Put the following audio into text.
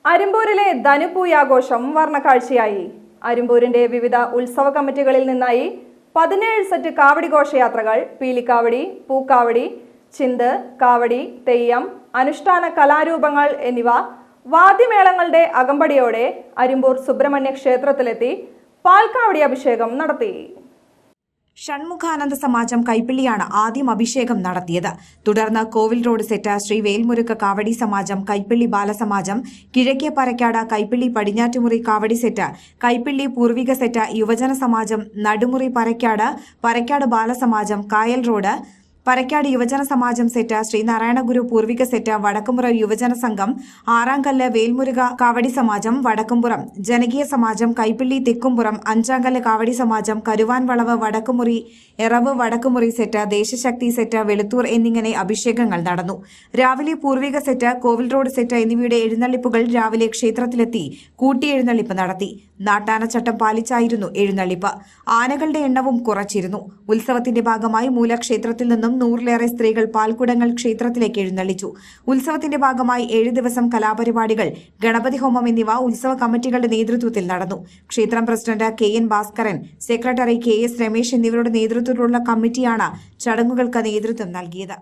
അരിമ്പൂരിലെ ധനുപൂയാഘോഷം വർണ്ണക്കാഴ്ചയായി. അരിമ്പൂരിന്റെ വിവിധ ഉത്സവ കമ്മിറ്റികളിൽ നിന്നായി 17 സെറ്റ് കാവടി ഘോഷയാത്രകൾ, പീലിക്കാവടി, പൂക്കാവടി, ചിന്ത്, കാവടി, തെയ്യം, അനുഷ്ഠാന കലാരൂപങ്ങൾ എന്നിവ വാദ്യമേളങ്ങളുടെ അകമ്പടിയോടെ അരിമ്പൂർ സുബ്രഹ്മണ്യ ക്ഷേത്രത്തിലെത്തി പാൽക്കാവടി അഭിഷേകം നടത്തി. ഷൺമുഖാനന്ദ സമാജം കൈപ്പിള്ളിയാണ് ആദ്യം അഭിഷേകം നടത്തിയത്. തുടർന്ന് കോവിൽ റോഡ് സെറ്റ് ശ്രീ വേൽമുരുക കാവടി സമാജം, കൈപ്പിള്ളി ബാലസമാജം, കിഴക്കേ പരക്കാട് കൈപ്പിള്ളി പടിഞ്ഞാറ്റുമുറി കാവടി സെറ്റ്, കൈപ്പിള്ളി പൂർവിക സെറ്റ്, യുവജന സമാജം, നടുമുറി പരക്കാട് ബാലസമാജം, കായൽ റോഡ് പരക്കാട് യുവജന സമാജം സെറ്റ്, ശ്രീനാരായണ ഗുരു പൂർവിക സെറ്റ്, വടക്കുംപുറ യുവജന സംഘം, ആറാംകല്ല് വേൽമുരുക കാവടി സമാജം, വടക്കുംപുറം ജനകീയ സമാജം, കൈപ്പിള്ളി തെക്കുംപുറം, അഞ്ചാംകല്ല് കാവടി സമാജം, കരുവാൻ വളവ് വടക്കുമുറി, എറവ് വടക്കുമുറി സെറ്റ്, ദേശശക്തി സെറ്റ്, വെളുത്തൂർ എന്നിങ്ങനെ അഭിഷേകങ്ങൾ നടന്നു. രാവിലെ പൂർവിക സെറ്റ്, കോവിൽ റോഡ് സെറ്റ് എന്നിവയുടെ എഴുന്നള്ളിപ്പുകൾ രാവിലെ ക്ഷേത്രത്തിലെത്തി കൂട്ടിയെഴുന്നള്ളിപ്പ് നടത്തി. നാട്ടാനച്ചട്ടം പാലിച്ചായിരുന്നു എഴുന്നള്ളിപ്പ്. ആനകളുടെ എണ്ണവും കുറച്ചിരുന്നു. ഉത്സവത്തിന്റെ ഭാഗമായി മൂലക്ഷേത്രത്തിൽ നിന്നും 100-ലേറെ സ്ത്രീകൾ പാൽക്കുടങ്ങൾ ക്ഷേത്രത്തിലേക്ക് എഴുന്നള്ളിച്ചു. ഉത്സവത്തിന്റെ ഭാഗമായി 7 ദിവസം കലാപരിപാടികൾ, ഗണപതി ഹോമം എന്നിവ ഉത്സവ കമ്മിറ്റികളുടെ നേതൃത്വത്തിൽ നടന്നു. ക്ഷേത്രം president KN Bhaskaran, secretary KS Ramesh എന്നിവരുടെ നേതൃത്വത്തിലുള്ള കമ്മിറ്റിയാണ് ചടങ്ങുകൾക്ക് നേതൃത്വം നൽകിയത്.